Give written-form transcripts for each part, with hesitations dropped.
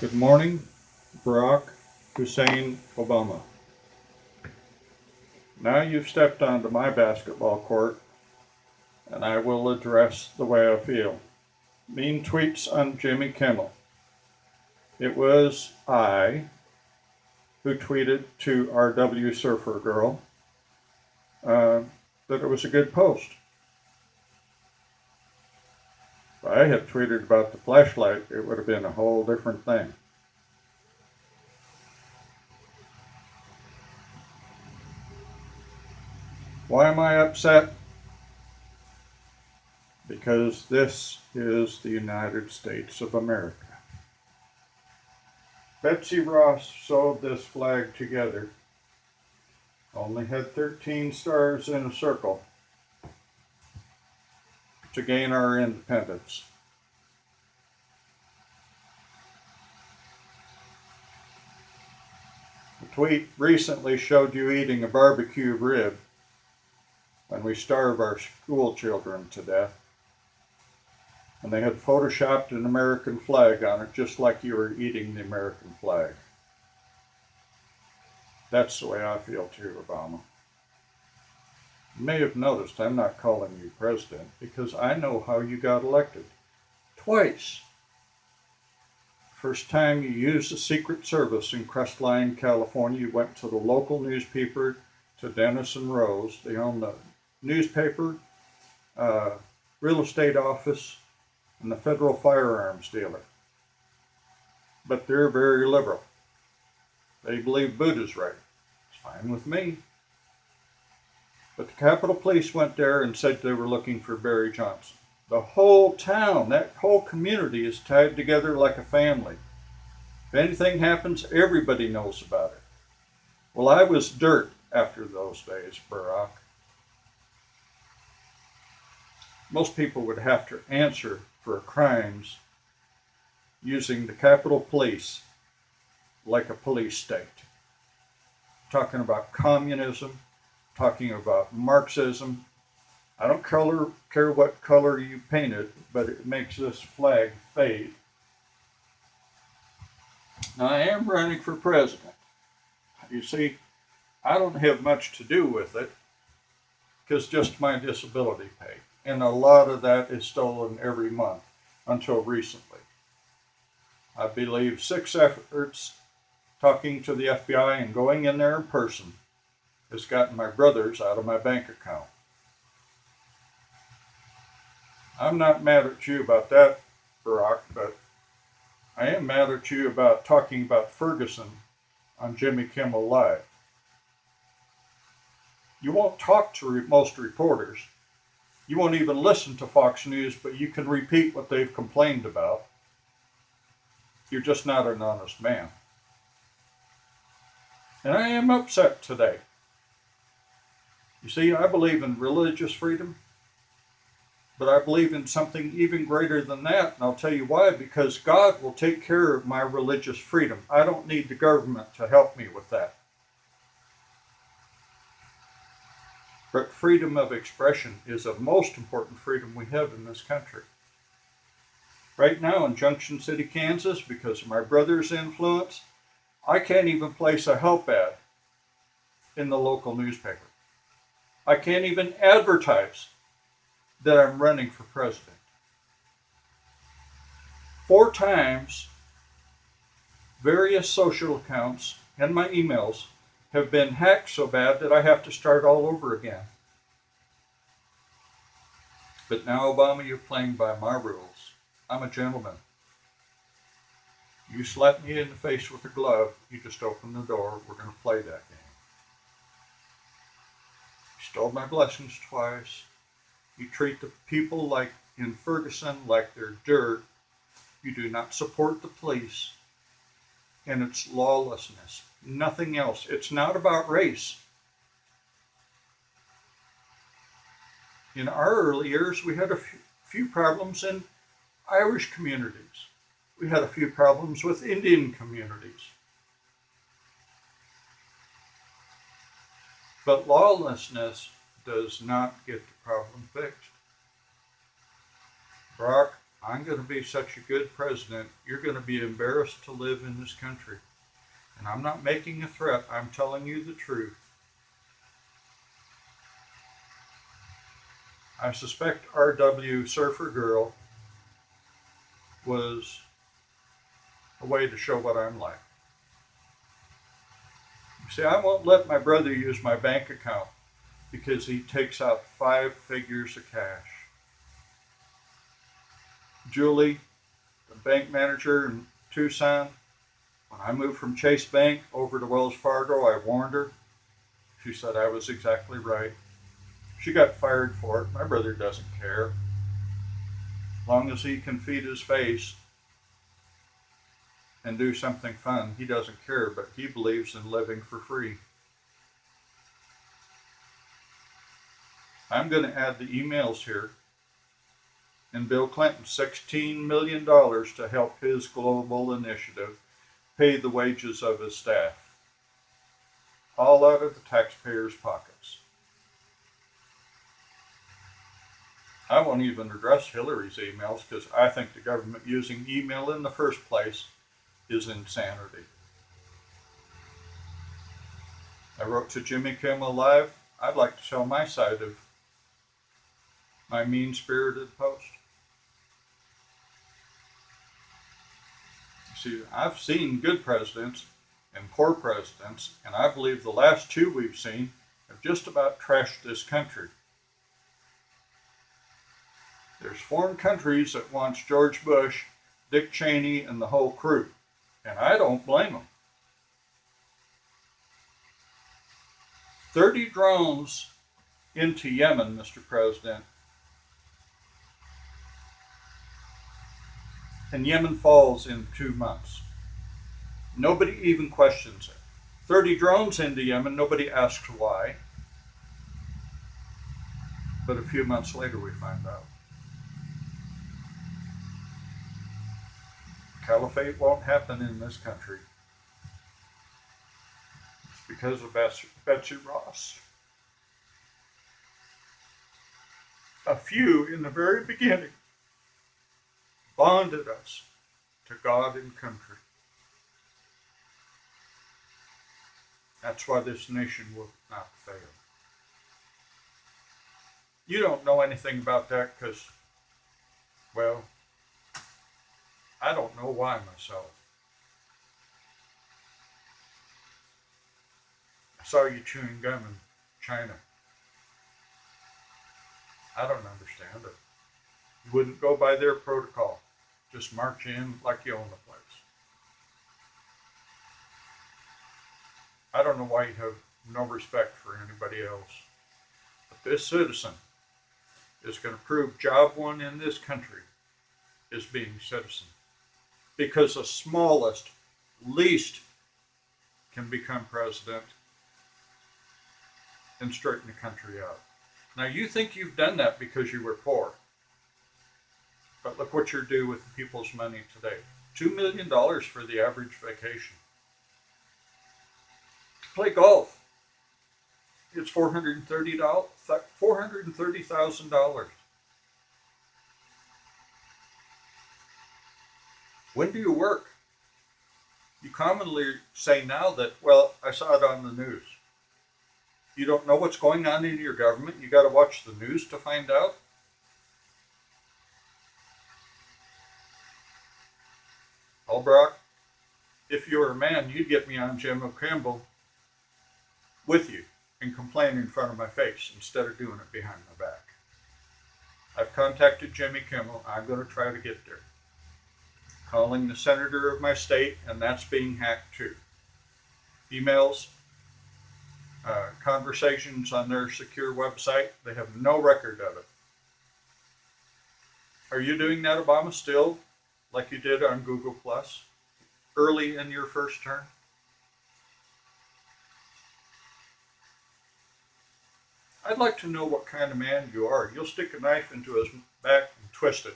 Good morning, Barack Hussein Obama. Now you've stepped onto my basketball court, and I will address the way I feel. Mean tweets on Jimmy Kimmel. It was I who tweeted to RW Surfer Girl uh, that it was a good post. If I had tweeted about the flashlight, it would have been a whole different thing. Why am I upset? Because this is the United States of America. Betsy Ross sewed this flag together, only had 13 stars in a circle to gain our independence. The tweet recently showed you eating a barbecue rib when we starve our school children to death. And they had photoshopped an American flag on it, just like you were eating the American flag. That's the way I feel too, Obama. You may have noticed I'm not calling you president because I know how you got elected. Twice. First time you used the Secret Service in Crestline, California, you went to the local newspaper, to Dennis and Rose. They own the newspaper, real estate office, and the federal firearms dealer. But they're very liberal. They believe Buddha's right. It's fine with me. But the Capitol Police went there and said they were looking for Barry Johnson. The whole town, that whole community is tied together like a family. If anything happens, everybody knows about it. Well, I was dirt after those days, Barack. Most people would have to answer for crimes using the Capitol Police like a police state. Talking about communism, talking about Marxism. I don't care what color you paint it, but it makes this flag fade. Now, I am running for president. You see, I don't have much to do with it because just my disability pay. And a lot of that is stolen every month until recently. I believe 6 efforts talking to the FBI and going in there in person has gotten my brothers out of my bank account. I'm not mad at you about that, Barack, but I am mad at you about talking about Ferguson on Jimmy Kimmel Live. You won't talk to most reporters. You won't even listen to Fox News, but you can repeat what they've complained about. You're just not an honest man. And I am upset today. You see, I believe in religious freedom, but I believe in something even greater than that, and I'll tell you why. Because God will take care of my religious freedom. I don't need the government to help me with that. But freedom of expression is the most important freedom we have in this country. Right now in Junction City, Kansas, because of my brother's influence, I can't even place a help ad in the local newspaper. I can't even advertise that I'm running for president. 4 times, various social accounts and my emails have been hacked so bad that I have to start all over again. But now, Obama, you're playing by my rules. I'm a gentleman. You slap me in the face with a glove, you just open the door, we're going to play that game. You stole my blessings twice. You treat the people like in Ferguson like they're dirt. You do not support the police. And it's lawlessness. Nothing else. It's not about race. In our early years, we had a few problems in Irish communities. We had a few problems with Indian communities. But lawlessness does not get the problem fixed. Brock, I'm going to be such a good president, you're going to be embarrassed to live in this country. And I'm not making a threat, I'm telling you the truth. I suspect R.W. Surfer Girl was a way to show what I'm like. You see, I won't let my brother use my bank account because he takes out 5 figures of cash. Julie, the bank manager in Tucson, when I moved from Chase Bank over to Wells Fargo, I warned her. She said I was exactly right. She got fired for it. My brother doesn't care. As long as he can feed his face and do something fun, he doesn't care, but he believes in living for free. I'm going to add the emails here. And Bill Clinton, $16 million to help his global initiative pay the wages of his staff. All out of the taxpayers' pockets. I won't even address Hillary's emails because I think the government using email in the first place is insanity. I wrote to Jimmy Kimmel Live, I'd like to tell my side of my mean-spirited post. See, I've seen good presidents and poor presidents, and I believe the last 2 we've seen have just about trashed this country. There's foreign countries that want George Bush, Dick Cheney, and the whole crew, and I don't blame them. 30 drones into Yemen, Mr. President, and Yemen falls in 2 months. Nobody even questions it. 30 drones into Yemen, nobody asks why. But a few months later we find out. Caliphate won't happen in this country. It's because of Betsy Ross. A few in the very beginning bonded us to God and country. That's why this nation will not fail. You don't know anything about that because, well, I don't know why myself. I saw you chewing gum in China. I don't understand it. You wouldn't go by their protocol. Just march in like you own the place. I don't know why you have no respect for anybody else. But this citizen is going to prove job one in this country is being citizen. Because the smallest, least can become president and straighten the country out. Now you think you've done that because you were poor. But look what you're doing with people's money today. $2 million for the average vacation. To play golf, it's $430,000. When do you work? You commonly say now that, well, I saw it on the news. You don't know what's going on in your government. You got to watch the news to find out. Albrock, if you were a man, you'd get me on Jim O'Campbell with you and complain in front of my face instead of doing it behind my back. I've contacted Jimmy Kimmel. I'm going to try to get there. Calling the senator of my state, and that's being hacked too. Emails, conversations on their secure website, they have no record of it. Are you doing that, Obama, still, like you did on Google Plus, early in your first term? I'd like to know what kind of man you are. You'll stick a knife into his back and twist it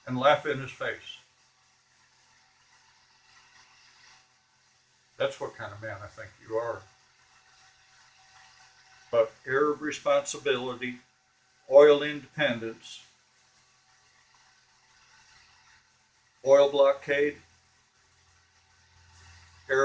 and laugh in his face. That's what kind of man I think you are. But air of responsibility, oil independence, oil blockade,